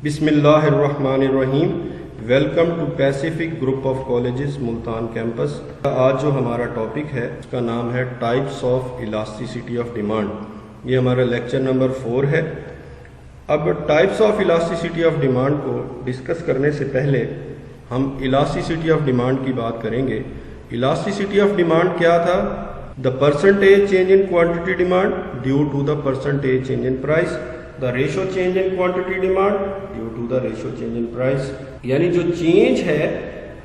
بسم اللہ الرحمن الرحیم. Welcome to Pacific group of colleges Multan campus. آج جو ہمارا ٹاپک ہے اس کا نام ہے types of elasticity of demand. یہ ہمارا لیکچر نمبر 4 ہے. اب types of elasticity of demand کو ڈسکس کرنے سے پہلے ہم الاسٹیسٹی آف ڈیمانڈ کی بات کریں گے. الاسٹیسٹی آف ڈیمانڈ کیا تھا؟ The percentage change in quantity demand due to the percentage change in price. The ratio change in quantity demand due to the ratio change in price. یعنی جو change ہے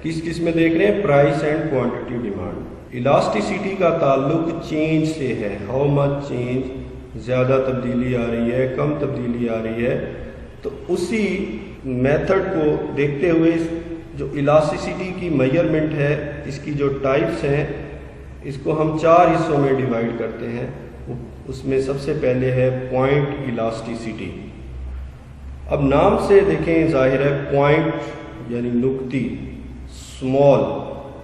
کس میں دیکھ رہے ہیں؟ Price and quantity demand. Elasticity کا تعلق چینج سے ہے. ہاؤ مچ چینج، زیادہ تبدیلی آ رہی ہے، کم تبدیلی آ رہی ہے. تو اسی میتھڈ کو دیکھتے ہوئے جو الاسٹیسٹی کی میجرمنٹ ہے، اس کی جو ٹائپس ہیں، اس کو ہم 4 حصوں میں ڈیوائڈ کرتے ہیں. اس میں سب سے پہلے ہے پوائنٹ الاسٹیسٹی. اب نام سے دیکھیں ظاہر ہے پوائنٹ یعنی نقطی، اسمال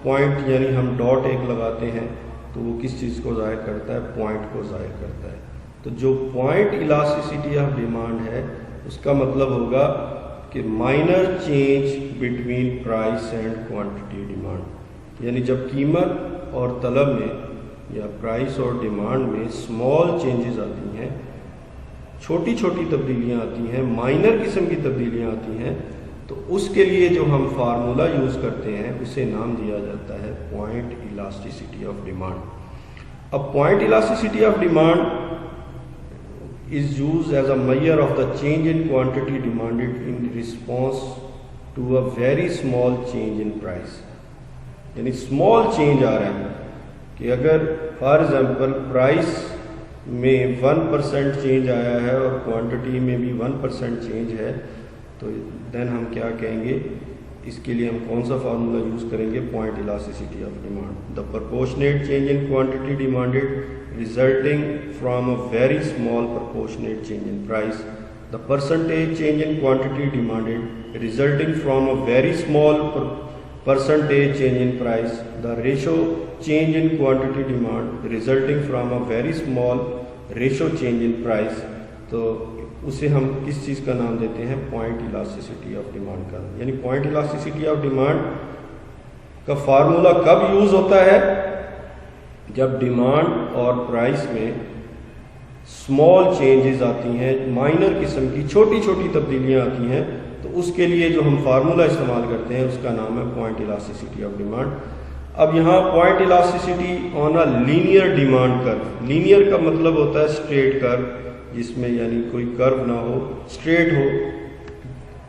پوائنٹ یعنی ہم ڈاٹ ایک لگاتے ہیں تو وہ کس چیز کو ظاہر کرتا ہے؟ پوائنٹ کو ظاہر کرتا ہے. تو جو پوائنٹ الاسٹیسٹی آف ڈیمانڈ ہے اس کا مطلب ہوگا کہ minor change between price and quantity demand. یعنی جب قیمت اور طلب میں یا پرائس اور ڈیمانڈ میں اسمال چینجز آتی ہیں، چھوٹی چھوٹی تبدیلیاں آتی ہیں، مائنر قسم کی تبدیلیاں آتی ہیں، تو اس کے لیے جو ہم فارمولا یوز کرتے ہیں اسے نام دیا جاتا ہے پوائنٹ الاسٹیسٹی آف ڈیمانڈ. اب point elasticity of demand is used as a measure of the change in quantity demanded in response to a very small change in price. یعنی small change آ رہا ہے کہ اگر فار ایگزامپل پرائس میں 1% change آیا ہے اور کوانٹٹی میں بھی 1% چینج ہے، تو دین ہم کیا کہیں گے؟ اس کے لیے ہم کون سا فارمولا یوز کریں گے؟ Point elasticity of demand. The proportionate change in quantity demanded resulting from a very small proportionate change in price. The percentage change in quantity demanded resulting from a very small percentage change in price. The ratio change in quantity demand resulting from a very small ratio change in price. تو اسے ہم کس چیز کا نام دیتے ہیں؟ Point elasticity of demand کا. یعنی پوائنٹ الاسٹیسٹی آف ڈیمانڈ کا فارمولا کب یوز ہوتا ہے؟ جب ڈیمانڈ اور پرائس میں اسمال چینجز آتی ہیں، مائنر قسم کی چھوٹی چھوٹی تبدیلیاں آتی ہیں، تو اس کے لیے جو ہم فارمولا استعمال کرتے ہیں اس کا نام ہے پوائنٹ الاسٹیسٹی آف ڈیمانڈ. اب یہاں point elasticity on a linear demand curve. Linear کا مطلب ہوتا ہے اسٹریٹ کرو، جس میں یعنی کوئی کرو نہ ہو، اسٹریٹ ہو.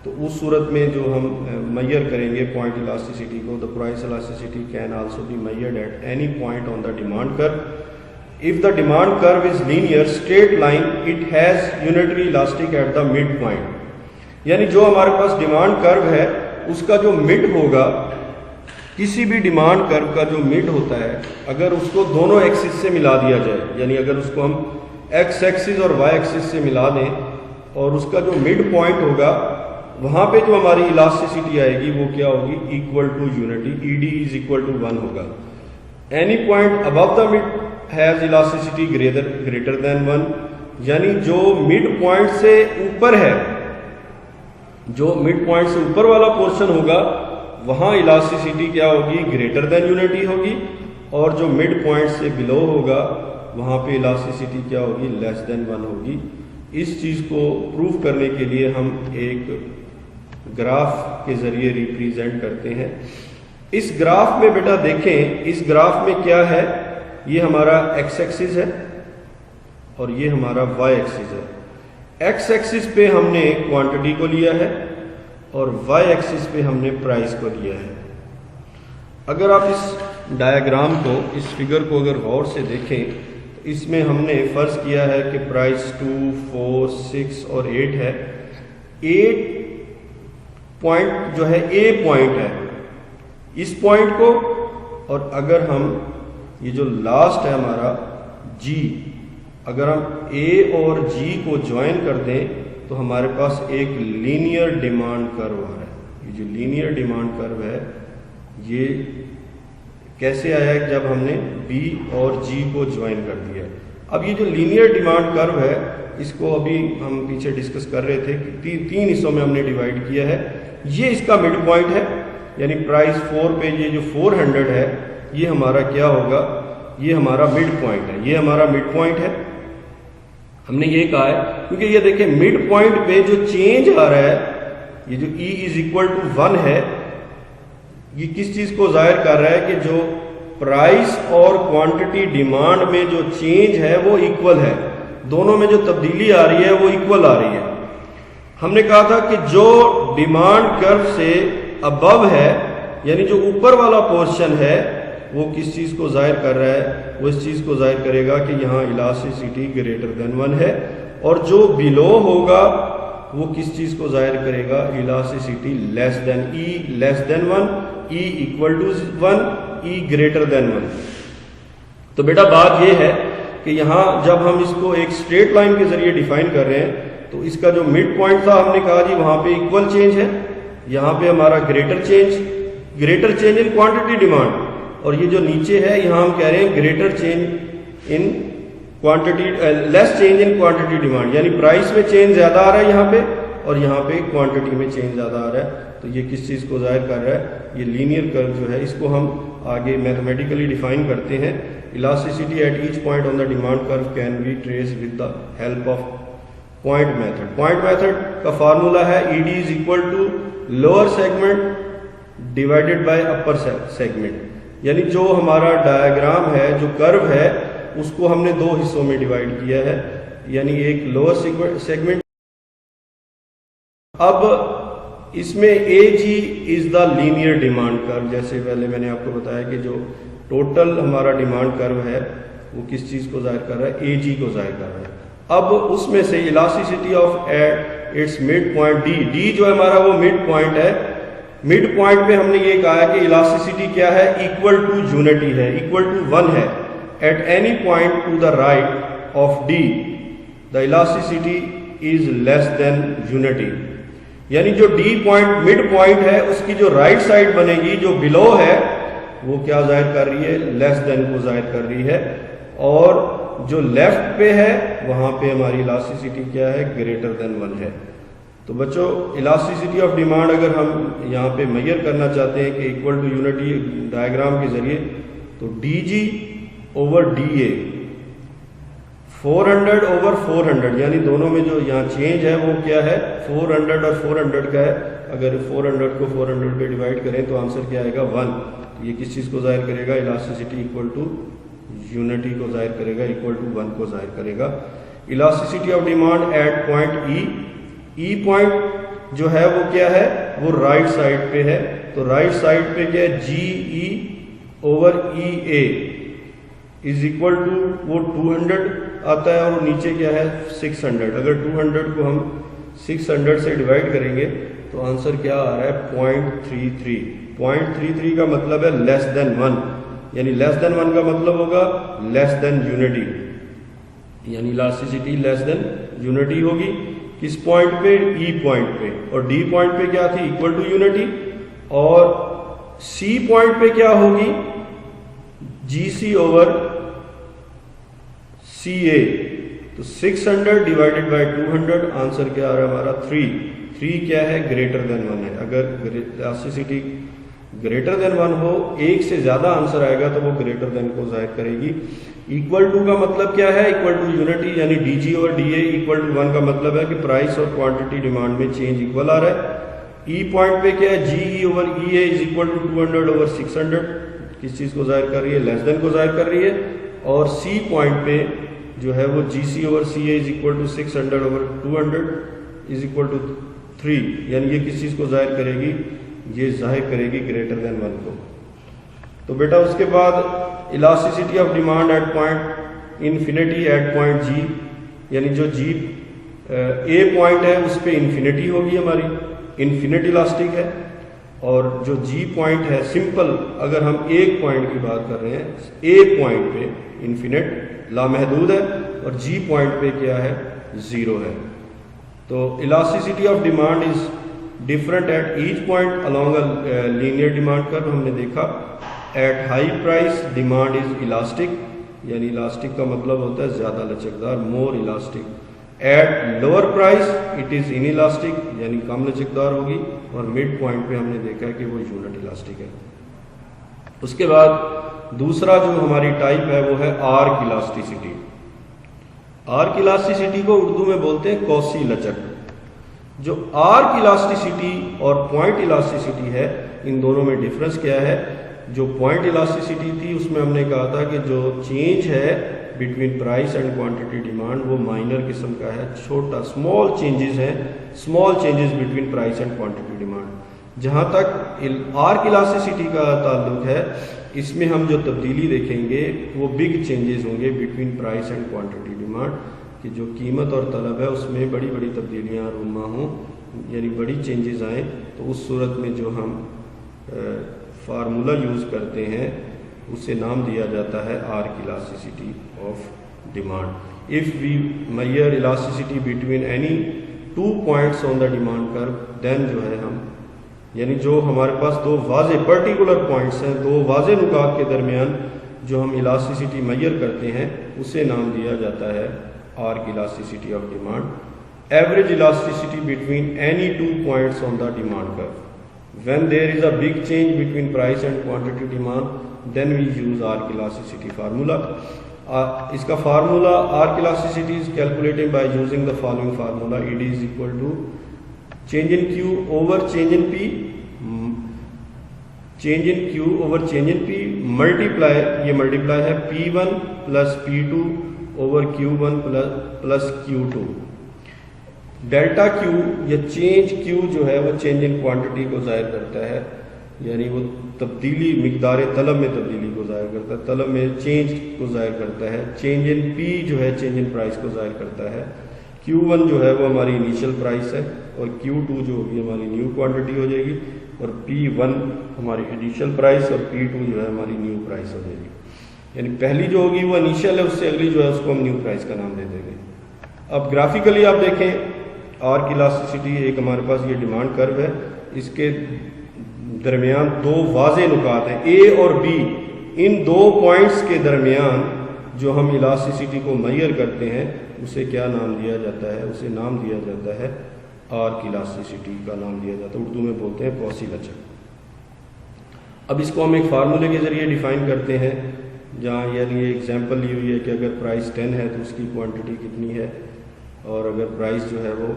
تو اس صورت میں جو ہم میئر کریں گے پوائنٹ الاسٹیسٹی کو، the price elasticity can also be measured at any point on the demand curve. If the demand curve is linear straight line it has unitary elastic at the mid point. یعنی جو ہمارے پاس demand کرو ہے اس کا جو mid ہوگا، کسی بھی ڈیمانڈ کرو کا جو مڈ ہوتا ہے، اگر اس کو دونوں ایکسس سے ملا دیا جائے، یعنی اگر اس کو ہم ایکس ایکسس اور وائی ایکسس سے ملا دیں اور اس کا جو مڈ پوائنٹ ہوگا، وہاں پہ جو ہماری الاسٹیسٹی آئے گی وہ کیا ہوگی؟ Equal to unity. E D is equal to 1 ہوگا. Any point above the mid has elasticity greater than 1. یعنی جو مڈ پوائنٹ سے اوپر ہے، جو مڈ پوائنٹ سے اوپر والا پورشن ہوگا وہاں الاسٹیسٹی کیا ہوگی؟ گریٹر دین یونٹی ہوگی. اور جو مڈ پوائنٹ سے بلو ہوگا وہاں پہ الاسٹیسٹی کیا ہوگی؟ لیس دین 1 ہوگی. اس چیز کو پروف کرنے کے لیے ہم ایک گراف کے ذریعے ریپریزنٹ کرتے ہیں. اس گراف میں بیٹا دیکھیں، اس گراف میں کیا ہے؟ یہ ہمارا ایکس ایکسس ہے اور یہ ہمارا وائی ایکسس ہے. ایکس ایکسس پہ ہم نے کوانٹٹی کو لیا ہے اور وائی ایکسس پہ ہم نے پرائس کو لیا ہے. اگر آپ اس ڈایاگرام کو، اس فگر کو اگر غور سے دیکھیں تو اس میں ہم نے فرض کیا ہے کہ پرائس 2، 4، 6 اور 8 ہے. 8 پوائنٹ جو ہے اے پوائنٹ ہے، اس پوائنٹ کو، اور اگر ہم یہ جو لاسٹ ہے ہمارا جی، اگر ہم اے اور جی کو جوائن کر دیں تو ہمارے پاس ایک لینئر ڈیمانڈ کرو آ رہا ہے. یہ جو لینئر ڈیمانڈ کرو ہے یہ کیسے آیا ہے؟ جب ہم نے بی اور جی کو جوائن کر دیا. اب یہ جو لینئر ڈیمانڈ کرو ہے اس کو ابھی ہم پیچھے ڈسکس کر رہے تھے کہ تین حصوں میں ہم نے ڈیوائڈ کیا ہے. یہ اس کا مڈ پوائنٹ ہے، یعنی پرائس 4 پہ یہ جو 400 ہے یہ ہمارا کیا ہوگا، یہ ہمارا مڈ پوائنٹ ہے. یہ ہمارا مڈ پوائنٹ ہے. ہم نے یہ کہا ہے کیونکہ یہ دیکھیں مڈ پوائنٹ پہ جو چینج آ رہا ہے، یہ جو E = 1 ہے، یہ کس چیز کو ظاہر کر رہا ہے کہ جو پرائس اور کوانٹٹی ڈیمانڈ میں جو چینج ہے وہ ایکول ہے. دونوں میں جو تبدیلی آ رہی ہے وہ ایکول آ رہی ہے. ہم نے کہا تھا کہ جو ڈیمانڈ کرو سے ابو ہے، یعنی جو اوپر والا پورشن ہے، وہ کس چیز کو ظاہر کر رہا ہے، وہ اس چیز کو ظاہر کرے گا کہ یہاں الاسٹیسٹی > 1 ہے. اور جو بلو ہوگا وہ کس چیز کو ظاہر کرے گا، الاسٹیسٹی E < 1، E = 1، E > 1. تو بیٹا بات یہ ہے کہ یہاں جب ہم اس کو ایک اسٹریٹ لائن کے ذریعے ڈیفائن کر رہے ہیں تو اس کا جو مڈ پوائنٹ تھا ہم نے کہا جی وہاں پہ ایکول چینج ہے، یہاں پہ ہمارا greater change in quantity demand, اور یہ جو نیچے ہے یہاں ہم کہہ رہے ہیں greater change in quantity less change in quantity demand, یعنی پرائس میں چینج زیادہ آ رہا ہے یہاں پہ، اور یہاں پہ کوانٹٹی میں چینج زیادہ آ رہا ہے. تو یہ کس چیز کو ظاہر کر رہا ہے، یہ لینئر کرو جو ہے اس کو ہم آگے میتھمیٹیکلی ڈیفائن کرتے ہیں. elasticity at each point on the demand curve can be traced with the help of point method. Point method کا فارمولا ہے ED = lower segment divided by upper segment. یعنی جو ہمارا ڈائیگرام ہے، جو کرو ہے، اس کو ہم نے دو حصوں میں ڈیوائڈ کیا ہے، یعنی ایک لوور سیگمنٹ. اب اس میں AG is the linear demand curve. جیسے پہلے میں نے آپ کو بتایا کہ جو ٹوٹل ہمارا ڈیمانڈ کرو ہے وہ کس چیز کو ظاہر کر رہا ہے، AG کو ظاہر کر رہا ہے. اب اس میں سے elasticity of its mid point D جو ہمارا وہ مڈ پوائنٹ ہے. مڈ پوائنٹ پہ ہم نے یہ کہا کہ الاسٹیسٹی کیا ہے، ایکول ٹو یونٹی ہے، ایکول ٹو 1 ہے. At any point to the right of D the elasticity is less than unity. یعنی جو D پوائنٹ مڈ پوائنٹ ہے اس کی جو رائٹ سائڈ بنے گی، جو بلو ہے، وہ کیا ظاہر کر رہی ہے، لیس دین کو ظاہر کر رہی ہے. اور جو لیفٹ پہ ہے وہاں پہ ہماری الاسٹیسٹی کیا ہے، گریٹر دین 1 ہے. تو بچوں الاسٹیسٹی آف ڈیمانڈ اگر ہم یہاں پہ میئر کرنا چاہتے ہیں کہ ایکول ٹو یونٹی ڈائیگرام کے ذریعے، تو DG/DA 400/400، یعنی دونوں میں جو یہاں چینج ہے وہ کیا ہے، 400 اور 400 کا ہے. اگر 400 کو 400 پہ ڈیوائڈ کریں تو آنسر کیا آئے گا، 1. یہ کس چیز کو ظاہر کرے گا، الاسٹیسٹی ایکول ٹو یونٹی کو ظاہر کرے گا، ایکول ٹو 1 کو ظاہر کرے گا. Elasticity of demand at point E point جو ہے وہ کیا ہے، وہ رائٹ سائڈ پہ ہے. تو رائٹ سائڈ پہ کیا ہے، GE/EA از اکول ٹو وہ 200 آتا ہے، اور نیچے کیا ہے 600. اگر 200 کو ہم 600 سے ڈیوائڈ کریں گے تو آنسر کیا آ رہا ہے، 0.33. 0.33 کا مطلب ہے لیس دین 1، یعنی لیس دین 1 کا مطلب ہوگا لیس دین یونٹی، یعنی الاسٹیسٹی لیس دین یونٹی ہوگی. کس پوائنٹ پہ، E پوائنٹ پہ. اور D پوائنٹ پہ کیا تھی، ایکول ٹو یونٹی. اور C پوائنٹ پہ کیا ہوگی، GC/CA. تو 600 ڈیوائڈیڈ بائی 200، آنسر کیا آ رہا ہے ہمارا 3. 3 کیا ہے، گریٹر دین 1 ہے. اگر الاسٹیسٹی گریٹر دین 1 ہو، ایک سے زیادہ آنسر آئے گا تو وہ گریٹر دین کو ظاہر کرے گی. ایکول ٹو کا مطلب کیا ہے، ایکول ٹو یونٹی، یعنی DG/DA ایکول ٹو 1 کا مطلب ہے کہ پرائس اور کوانٹٹی ڈیمانڈ میں چینج ایکول آ رہا ہے. E پوائنٹ پہ کیا ہے، GE/EA از اکول ٹو 200/600، کس چیز کو ظاہر کر رہی ہے، لیس دین کو ظاہر کر رہی ہے. اور C پوائنٹ پہ جو ہے وہ GC/CA is equal to 600/200 is equal to 3، یعنی یہ کس چیز کو ظاہر کرے گی، یہ ظاہر کرے گی گریٹر دین 1 کو. تو بیٹا اس کے بعد elasticity of demand at point infinity at point G، یعنی جو A پوائنٹ ہے اس پہ انفینٹی ہوگی، ہماری انفینٹ الاسٹک ہے. اور جو G پوائنٹ ہے، سمپل اگر ہم ایک پوائنٹ کی بات کر رہے ہیں، A پوائنٹ پہ انفینٹ لامحدود ہے، اور G پوائنٹ پہ کیا ہے، 0 ہے. تو elasticity of demand is different at H point along a linear demand curve. ہم نے دیکھا at high price demand is elastic, یعنی الاسٹک کا مطلب ہوتا ہے زیادہ لچکدار، more elastic. At lower price it is inelastic یعنی کم لچکدار ہوگی, اور مڈ پوائنٹ پہ ہم نے دیکھا کہ وہ یونٹ الاسٹک ہے. اس کے بعد دوسرا جو ہماری ٹائپ ہے وہ ہے آرک الاسٹیسٹی. آرک الاسٹیسٹی کو اردو میں بولتے ہیں کوسی لچک. جو آرک الاسٹیسٹی اور پوائنٹ الاسٹیسٹی ہے ان دونوں میں ڈفرنس کیا ہے؟ جو پوائنٹ الاسٹیسٹی تھی اس میں ہم نے کہا تھا کہ جو چینج ہے between price and quantity demand وہ مائنر قسم کا ہے, چھوٹا اسمال چینجز ہیں, small changes between price and quantity demand. جہاں تک آرک الاسٹیسٹی کا تعلق ہے اس میں ہم جو تبدیلی دیکھیں گے وہ بگ چینجز ہوں گے between price and quantity demand, کہ جو قیمت اور طلب ہے اس میں بڑی بڑی تبدیلیاں رونما ہوں, یعنی بڑی چینجز آئیں. تو اس صورت میں جو ہم فارمولہ یوز کرتے ہیں اسے نام دیا جاتا ہے arc elasticity of demand. If we measure elasticity between any 2 points on the demand curve then جو ہے ہم یعنی جو ہمارے پاس دو واضح پرٹیکولر پوائنٹس ہیں, دو واضح نقاط کے درمیان جو ہم الاسٹیسٹی میئر کرتے ہیں اسے نام دیا جاتا ہے arc elasticity of demand. Average elasticity between any 2 points on the demand curve. When there is a big change between price and quantity demand, then we use arc elasticity formula. اس کا formula arc elasticity is calculated by using the following formula. It is equal to change in Q over change in P, change in Q over change in P multiply, یہ multiply ہے P1 plus P2 over Q1 plus Q2. Delta cube یا change کیو جو ہے وہ change in quantity کو ظاہر کرتا ہے, یعنی وہ تبدیلی مقدار طلب میں تبدیلی کو ظاہر کرتا ہے, طلب میں چینج کو ظاہر کرتا ہے. چینج ان پی جو ہے چینج ان پرائس کو ظاہر کرتا ہے. Q1 جو ہے وہ ہماری انیشیل پرائس ہے, اور Q2 جو ہوگی ہماری نیو کوانٹٹی ہو جائے گی, اور P1 ہماری انیشیل پرائس اور P2 جو ہے ہماری نیو پرائس ہو جائے گی. یعنی پہلی جو ہوگی وہ انیشیل ہے, اس سے اگلی جو ہے اس کو ہم نیو پرائس کا نام دے دیں گے. اب گرافیکلی آپ دیکھیں آرک الاسٹیسٹی ایک ہمارے پاس یہ ڈیمانڈ کرو ہے, اس کے درمیان دو واضح نقاط ہیں اے اور بی. ان دو پوائنٹس کے درمیان جو ہم الاسٹیسٹی کو میئر کرتے ہیں اسے کیا نام دیا جاتا ہے؟ اسے نام دیا جاتا ہے آرک الاسٹیسٹی کا نام دیا جاتا ہے, اردو میں بولتے ہیں کوسی لچک. اب اس کو ہم ایک فارمولے کے ذریعے ڈیفائن کرتے ہیں, جہاں یعنی یہ ایگزامپل لی ہوئی ہے کہ اگر پرائس 10 ہے تو اس کی کوانٹٹی کتنی ہے, اور اگر پرائس جو ہے وہ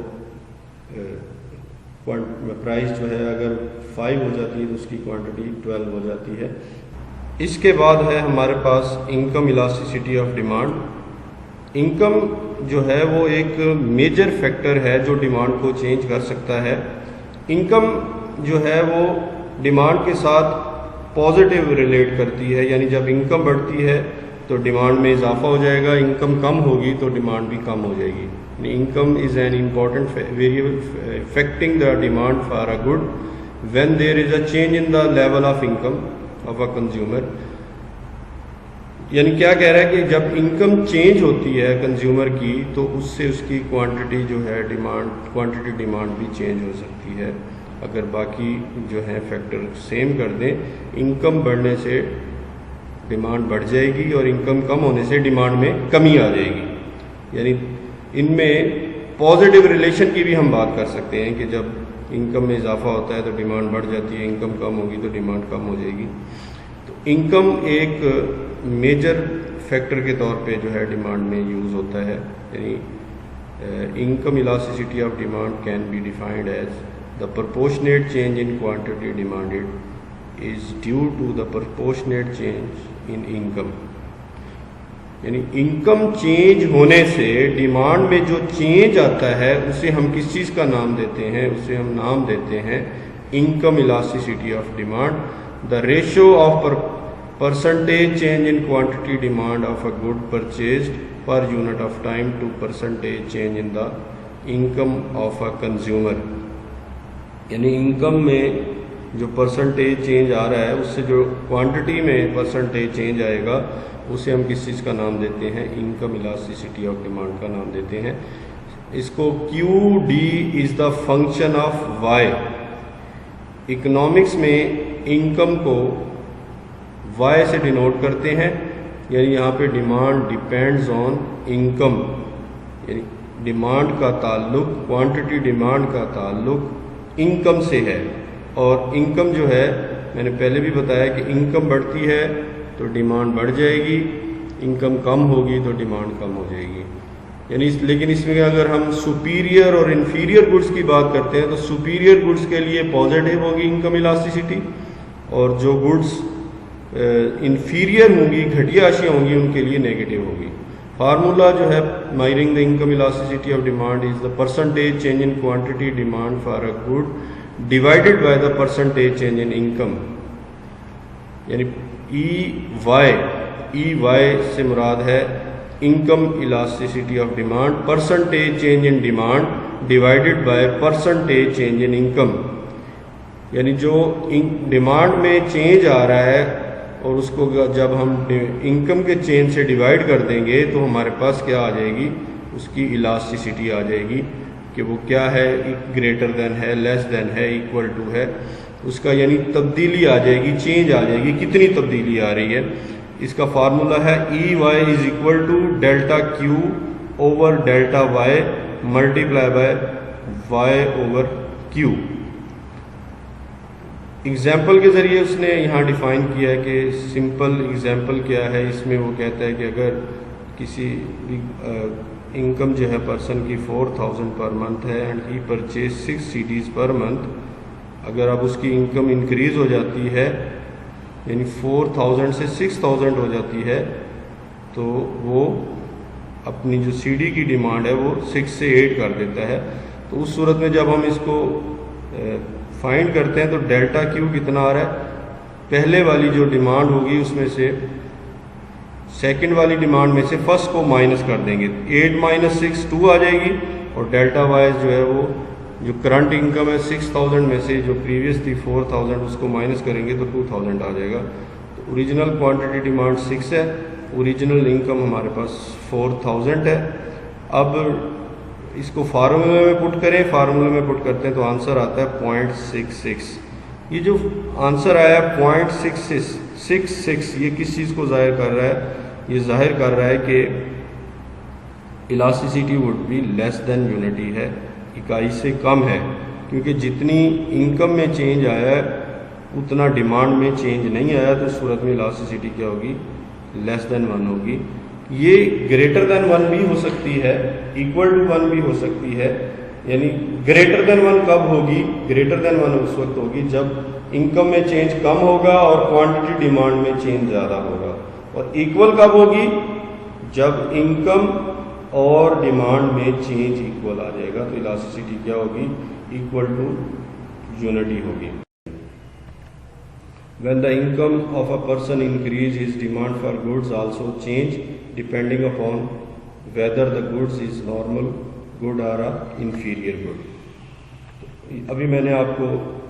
اگر 5 ہو جاتی ہے تو اس کی کوانٹٹی 12 ہو جاتی ہے. اس کے بعد ہے ہمارے پاس income elasticity of demand. Income جو ہے وہ ایک میجر فیکٹر ہے جو ڈیمانڈ کو چینج کر سکتا ہے. انکم جو ہے وہ ڈیمانڈ کے ساتھ پازیٹیو ریلیٹ کرتی ہے, یعنی جب انکم بڑھتی ہے تو ڈیمانڈ میں اضافہ ہو جائے گا, انکم کم ہوگی تو ڈیمانڈ بھی کم ہو جائے گی. Income is an important variable affecting the demand for a good when there is a change in the level of income of a consumer. یعنی کیا کہہ رہا ہے کہ جب انکم چینج ہوتی ہے کنزیومر کی تو اس سے اس کی کوانٹٹی جو ہے کوانٹٹی ڈیمانڈ بھی چینج ہو سکتی ہے. اگر باقی جو ہے فیکٹر سیم کر دیں, انکم بڑھنے سے ڈیمانڈ بڑھ جائے گی اور انکم کم ہونے سے ڈیمانڈ میں کمی آ جائے گی. یعنی ان میں پازیٹیو ریلیشن کی بھی ہم بات کر سکتے ہیں کہ جب انکم میں اضافہ ہوتا ہے تو ڈیمانڈ بڑھ جاتی ہے, انکم کم ہوگی تو ڈیمانڈ کم ہو جائے گی. تو انکم ایک میجر فیکٹر کے طور پہ جو ہے ڈیمانڈ میں یوز ہوتا ہے. یعنی income elasticity of demand can be defined as the proportionate change in quantity demanded is due to the proportionate change in income. یعنی انکم چینج ہونے سے ڈیمانڈ میں جو چینج آتا ہے اسے ہم کس چیز کا نام دیتے ہیں؟ اسے ہم نام دیتے ہیں income elasticity of demand. The ratio of percentage change in quantity demand of a good purchased per unit of time to percentage change in the income of a consumer. یعنی انکم میں جو پرسنٹیج چینج آ رہا ہے اس سے جو quantity میں percentage change آئے گا اسے ہم کس چیز کا نام دیتے ہیں؟ انکم الاسٹیسٹی آف ڈیمانڈ کا نام دیتے ہیں. اس کو Q D is the function of Y. Economics میں انکم کو وائی سے ڈینوٹ کرتے ہیں, یعنی یہاں پہ ڈیمانڈ ڈیپینڈز آن انکم. یعنی ڈیمانڈ کا تعلق، کوانٹٹی ڈیمانڈ کا تعلق انکم سے ہے، اور انکم جو ہے میں نے پہلے بھی بتایا کہ انکم بڑھتی ہے تو ڈیمانڈ بڑھ جائے گی، انکم کم ہوگی تو ڈیمانڈ کم ہو جائے گی. یعنی لیکن اس میں اگر ہم سپیریئر اور انفیریئر گڈس کی بات کرتے ہیں تو سپیریئر گڈس کے لیے پازیٹیو ہوگی انکم الاسٹیسٹی، اور جو گڈس انفیریئر ہوں گی، گھٹیا اشیاء ہوں گی، ان کے لیے نیگیٹو ہوگی. فارمولا جو ہے measuring the income elasticity of demand is the percentage change in quantity demand for a good divided by the percentage change in income. یعنی ای وائی سے مراد ہے income elasticity of demand, percentage change in demand divided by percentage change in income. یعنی جو demand میں change آ رہا ہے اور اس کو جب ہم انکم کے چینج سے ڈیوائڈ کر دیں گے تو ہمارے پاس کیا آ جائے گی، اس کی الاسٹیسٹی آ جائے گی کہ وہ کیا ہے، گریٹر دین ہے، لیس دین ہے، ایکول ٹو ہے، اس کا یعنی تبدیلی آ جائے گی، چینج آ جائے گی، کتنی تبدیلی آ رہی ہے. اس کا فارمولا ہے E Y is equal to delta Q over delta Y multiply by Y over Q. Example کے ذریعے اس نے یہاں ڈیفائن کیا ہے کہ سمپل ایگزامپل کیا ہے. اس میں وہ کہتا ہے کہ اگر کسی انکم جو ہے پرسن کی 4000 پر منتھ ہے and he purchase 6 CDs per month, اگر اب اس کی انکم انکریز ہو جاتی ہے یعنی 4000 سے 6000 ہو جاتی ہے تو وہ اپنی جو CD کی ڈیمانڈ ہے وہ 6 سے 8 کر دیتا ہے. تو اس صورت میں جب ہم اس کو فائنڈ کرتے ہیں تو ڈیلٹا کیو کتنا آ رہا ہے، پہلے والی جو ڈیمانڈ ہوگی اس میں سے سیکنڈ والی ڈیمانڈ میں سے فرسٹ کو مائنس کر دیں گے، 8 - 6 2 آ جائے گی، اور ڈیلٹا وائز جو ہے وہ جو کرنٹ انکم ہے 6000 میں سے جو پریویس تھی 4000 اس کو مائنس کریں گے تو 2000 آ جائے گا. تو اوریجنل کوانٹٹی ڈیمانڈ 6 ہے، اوریجنل انکم ہمارے پاس 4000 ہے. اب اس کو فارمولے میں پٹ کریں، فارمولے میں پٹ کرتے ہیں تو آنسر آتا ہے 0.66. یہ جو آنسر آیا 0.66 یہ کس چیز کو ظاہر کر رہا ہے؟ یہ ظاہر کر رہا ہے کہ elasticity would be less than unity ہے، اکائی سے کم ہے، کیونکہ جتنی انکم میں چینج آیا ہے اتنا ڈیمانڈ میں چینج نہیں آیا، تو اس صورت میں الاسٹیسٹی کیا ہوگی، لیس دین 1 ہوگی. یہ گریٹر دین 1 بھی ہو سکتی ہے، ایکول ٹو 1 بھی ہو سکتی ہے. یعنی گریٹر دین 1 کب ہوگی؟ گریٹر دین 1 اس وقت ہوگی جب انکم میں چینج کم ہوگا اور کوانٹٹی ڈیمانڈ میں چینج زیادہ ہوگا. اور ایکول کب ہوگی؟ جب انکم اور ڈیمانڈ میں چینج ایکول آ جائے گا، تو الاسٹیسٹی کیا ہوگی، ایکول ٹو یونٹی ہوگی. When the income of a person increase, his demand for goods also change depending upon whether the goods is normal good or a inferior good. ابھی میں نے آپ کو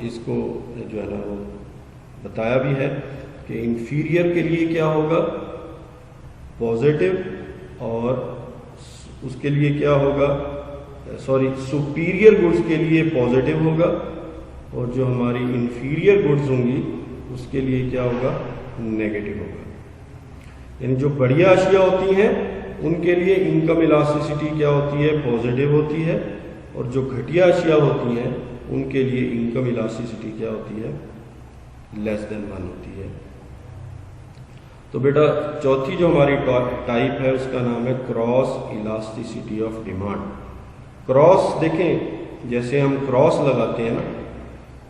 اس کو جو ہے نا وہ بتایا بھی ہے کہ انفیریئر کے لیے کیا ہوگا، پازیٹیو، اور اس کے لیے کیا ہوگا، سپیریئر گڈس کے لیے پازیٹیو ہوگا، اور جو ہماری انفیریئر گڈس ہوں گی اس کے لیے کیا ہوگا، نیگیٹو ہوگا. یعنی جو بڑھیا اشیاء ہوتی ہیں ان کے لیے انکم الاسٹیسٹی کیا ہوتی ہے، پازیٹیو ہوتی ہے، اور جو گھٹیا اشیاء ہوتی ہیں ان کے لیے انکم الاسٹیسٹی کیا ہوتی ہے، لیس دین 1 ہوتی ہے. تو بیٹا چوتھی جو ہماری ٹائپ ہے اس کا نام ہے cross elasticity of demand. Cross دیکھیں جیسے ہم کراس لگاتے ہیں نا،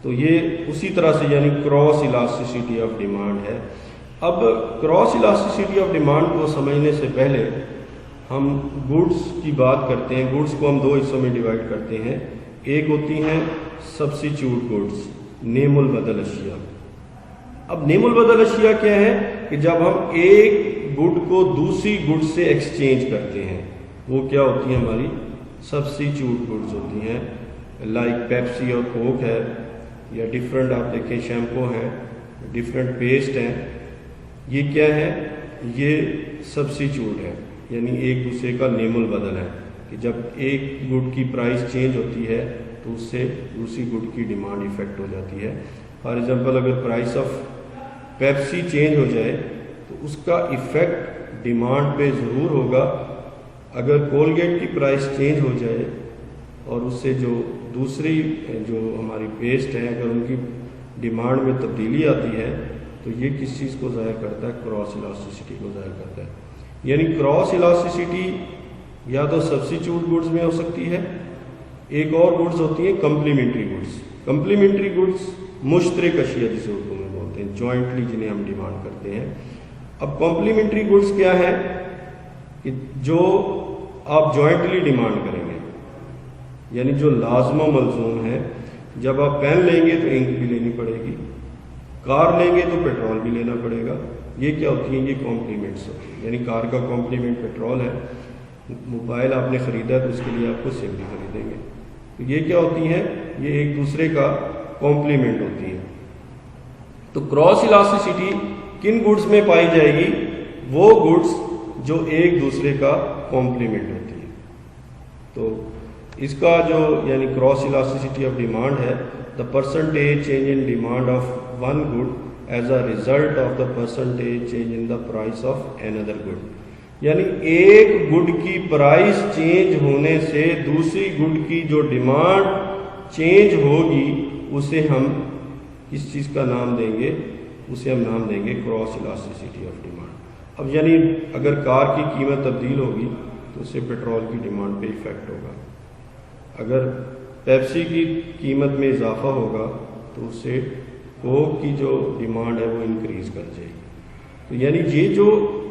تو یہ اسی طرح سے یعنی کراس الاسٹیسٹی آف ڈیمانڈ ہے. اب کراس الاسٹیسٹی آف ڈیمانڈ کو سمجھنے سے پہلے ہم گڈس کی بات کرتے ہیں. گڈس کو ہم 2 حصوں میں ڈیوائڈ کرتے ہیں. ایک ہوتی ہیں سبسٹیچیوٹ گڈس، نیم البدل اشیاء. اب نیم البدل اشیاء کیا ہے کہ جب ہم ایک گڈ کو دوسری گڈ سے ایکسچینج کرتے ہیں، وہ کیا ہوتی ہیں، ہماری سبسٹیچیوٹ گڈس ہوتی ہیں. لائک پیپسی اور کوک ہے، یا ڈفرینٹ آپ دیکھیں شیمپو ہیں، ڈفرینٹ پیسٹ ہیں، یہ کیا ہے، یہ سبسٹیچیوٹ ہے، یعنی ایک دوسرے کا نیم البدل ہے کہ جب ایک گڈ کی پرائس چینج ہوتی ہے تو اس سے دوسری گڈ کی ڈیمانڈ افیکٹ ہو جاتی ہے. فار ایگزامپل اگر پرائس آف پیپسی چینج ہو جائے تو اس کا افیکٹ ڈیمانڈ پہ ضرور ہوگا، اگر کولگیٹ کی پرائس چینج ہو جائے اور اس سے جو دوسری جو ہماری پیسٹ ہے اگر ان کی ڈیمانڈ میں تبدیلی آتی ہے تو یہ کس چیز کو ظاہر کرتا ہے؟ کراس الاسٹیسٹی کو ظاہر کرتا ہے۔ یعنی کراس الاسٹیسٹی یا تو سبسٹیچیوٹ گڈز میں ہو سکتی ہے، ایک اور گڈز ہوتی ہیں کمپلیمنٹری گڈز۔ کمپلیمنٹری گڈز مشترک اشیاء جسے اردو میں بولتے ہیں، جوائنٹلی جنہیں ہم ڈیمانڈ کرتے ہیں۔ اب کمپلیمنٹری گڈز کیا ہے کہ جو آپ جوائنٹلی ڈیمانڈ کریں گے، یعنی جو لازم و ملزوم ہے۔ جب آپ پین لیں گے تو انک بھی لینی پڑے گی، کار لیں گے تو پیٹرول بھی لینا پڑے گا۔ یہ کیا ہوتی ہیں؟ یہ کمپلیمنٹس ہوتی ہیں۔ یعنی کار کا کمپلیمنٹ پیٹرول ہے، موبائل آپ نے خریدا ہے تو اس کے لیے آپ کو سم بھی خریدیں گے۔ تو یہ کیا ہوتی ہیں؟ یہ ایک دوسرے کا کمپلیمنٹ ہوتی ہے۔ تو کراس الاسٹیسٹی کن گڈز میں پائی جائے گی؟ وہ گڈز جو ایک دوسرے کا کمپلیمنٹ ہوتی ہے۔ تو اس کا جو یعنی کراس الاسٹیسٹی آف ڈیمانڈ ہے، دا percentage change in demand of one good as a result of the percentage change in the price of another good. یعنی ایک گڈ کی پرائس چینج ہونے سے دوسری گڈ کی جو ڈیمانڈ چینج ہوگی اسے ہم کس چیز کا نام دیں گے؟ اسے ہم نام دیں گے کراس الاسٹیسٹی آف ڈیمانڈ۔ اب یعنی اگر کار کی قیمت تبدیل ہوگی تو اس سے پیٹرول کی ڈیمانڈ پہ ایفیکٹ ہوگا، اگر پیپسی کی قیمت میں اضافہ ہوگا تو اس سے کوک کی جو ڈیمانڈ ہے وہ انکریز کر جائے گی۔ تو یعنی یہ جو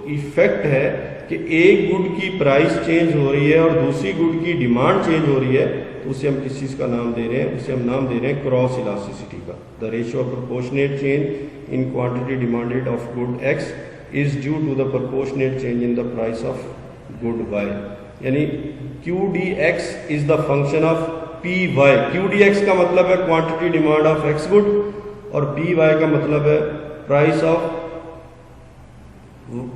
ایفیکٹ ہے کہ ایک گڈ کی پرائس چینج ہو رہی ہے اور دوسری گڈ کی ڈیمانڈ چینج ہو رہی ہے تو اسے ہم کس چیز کا نام دے رہے ہیں؟ اسے ہم نام دے رہے ہیں کراس الاسٹیسٹی کا۔ The ratio of proportionate change in quantity demanded of good X is due to the proportionate change in the price of good Y. یعنی Q D X is the function of P Y. Q D X کا مطلب ہے quantity demand of X good اور P Y کا مطلب ہے price of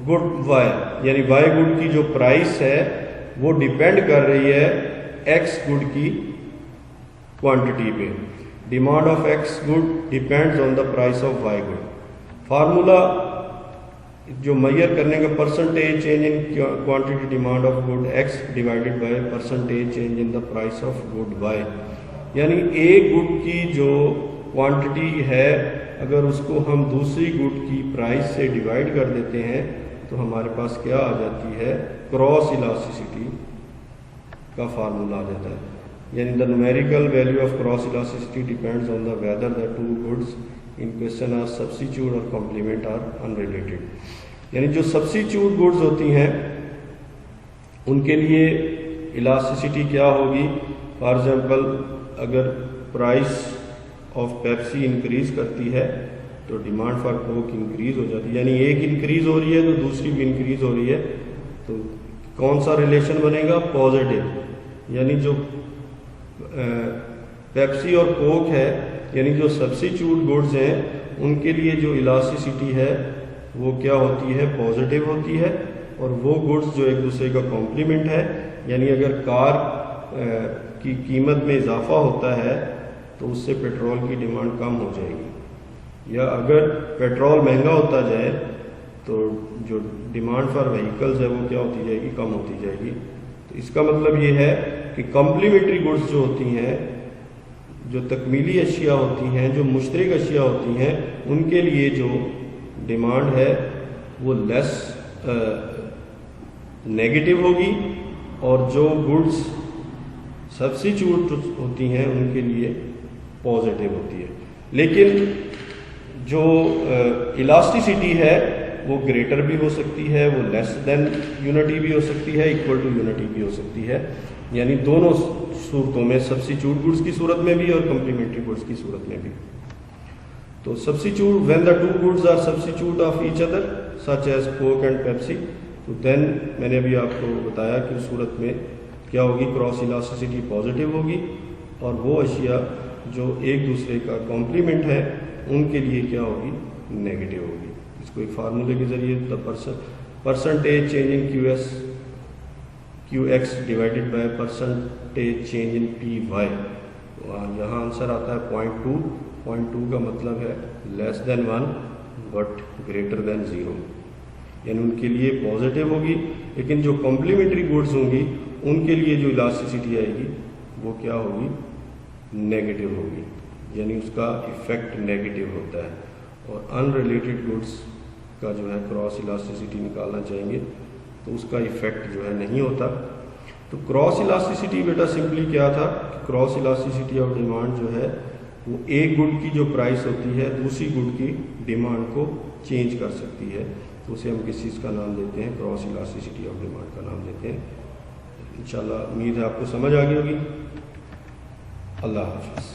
good Y, یعنی Y good کی جو پرائس ہے وہ ڈیپینڈ کر رہی ہے ایکس گڈ کی کوانٹٹی پہ۔ Demand of X good depends on the price of Y good. Formula جو میئر کرنے کا percentage change in quantity demand of good X divided by percentage change in the price of good Y. یعنی ایک good کی جو quantity ہے اگر اس کو ہم دوسری گڈ کی پرائس سے ڈیوائڈ کر دیتے ہیں تو ہمارے پاس کیا آ جاتی ہے؟ کراس الاسٹیسٹی کا فارمولا آ جاتا ہے۔ یعنی the numerical value of cross elasticity depends on the whether the two goods in question are substitute or complement or unrelated. یعنی جو سبسٹیچیوٹ گڈز ہوتی ہیں ان کے لیے الاسٹیسٹی کیا ہوگی؟ فار ایگزامپل اگر پرائس آف پیپسی انکریز کرتی ہے تو ڈیمانڈ فار کوک انکریز ہو جاتی ہے، یعنی ایک انکریز ہو رہی ہے تو دوسری بھی انکریز ہو رہی ہے، تو کون سا ریلیشن بنے گا؟ پازیٹیو۔ یعنی جو پیپسی اور کوک ہے یعنی جو سبسٹیچیوٹ گڈز ہیں ان کے لیے جو الاسٹیسٹی ہے وہ کیا ہوتی ہے؟ پازیٹیو ہوتی ہے، اور وہ گڈز جو ایک دوسرے کا کمپلیمنٹ ہے، یعنی اگر کار کی قیمت میں اضافہ ہوتا ہے تو اس سے پیٹرول کی ڈیمانڈ کم ہو جائے گی، یا اگر پیٹرول مہنگا ہوتا جائے تو جو ڈیمانڈ فار وہیکلز ہے وہ کیا ہوتی جائے گی؟ کم ہوتی جائے گی۔ تو اس کا مطلب یہ ہے کہ کمپلیمنٹری گڈز جو ہوتی ہیں، جو تکمیلی اشیاء ہوتی ہیں، جو مشترک اشیاء ہوتی ہیں، ان کے لیے جو ڈیمانڈ ہے وہ لیس نیگیٹو ہوگی، اور جو گڈز سبسٹیچیوٹ ہوتی ہیں ان کے لیے پازیٹیو ہوتی ہے۔ لیکن جو الاسٹیسٹی ہے وہ گریٹر بھی ہو سکتی ہے، وہ لیس دین یونٹی بھی ہو سکتی ہے، ایکول ٹو یونٹی بھی ہو سکتی ہے، یعنی دونوں صورتوں میں، سبسٹیچیوٹ گڈز کی صورت میں بھی اور کمپلیمنٹری گڈز کی صورت میں بھی۔ تو substitute when the two goods are substitute of each other such as Coke and Pepsi, تو دین میں نے ابھی آپ کو بتایا کہ اس صورت میں کیا ہوگی؟ کراس الاسٹیسٹی پازیٹیو ہوگی، اور وہ اشیاء جو ایک دوسرے کا کمپلیمنٹ ہے ان کے لیے کیا ہوگی؟ نیگیٹو ہوگی۔ اس کو ایک فارمولے کے ذریعے percentage change in Q X divided by percentage change in P Y, یہاں آنسر آتا ہے 0.2۔ 0.2 کا مطلب ہے لیس دین 1 بٹ گریٹر دین 0۔ یعنی ان کے لیے پازیٹیو ہوگی، لیکن جو کمپلیمنٹری گڈز ہوں گی ان کے لیے جو الاسٹیسٹی آئے گی وہ کیا ہوگی؟ نیگیٹو ہوگی، یعنی اس کا ایفیکٹ نیگیٹو ہوتا ہے. اور ان ریلیٹڈ گڈس کا جو ہے کراس الاسٹیسٹی نکالنا چاہیں گے تو اس کا ایفیکٹ جو ہے نہیں ہوتا. تو کراس الاسٹیسٹی بیٹا سمپلی کیا تھا؟ کراس الاسٹیسٹی آف ڈیمانڈ جو ہے وہ ایک گڈ کی جو پرائس ہوتی ہے دوسری گڈ کی ڈیمانڈ کو چینج کر سکتی ہے. تو اسے ہم کس چیز کا نام دیتے ہیں؟ کراس الاسٹیسٹی آف ڈیمانڈ کا نام دیتے ہیں. انشاءاللہ امید ہے آپ کو سمجھ آ گئی ہوگی. اللہ حافظ.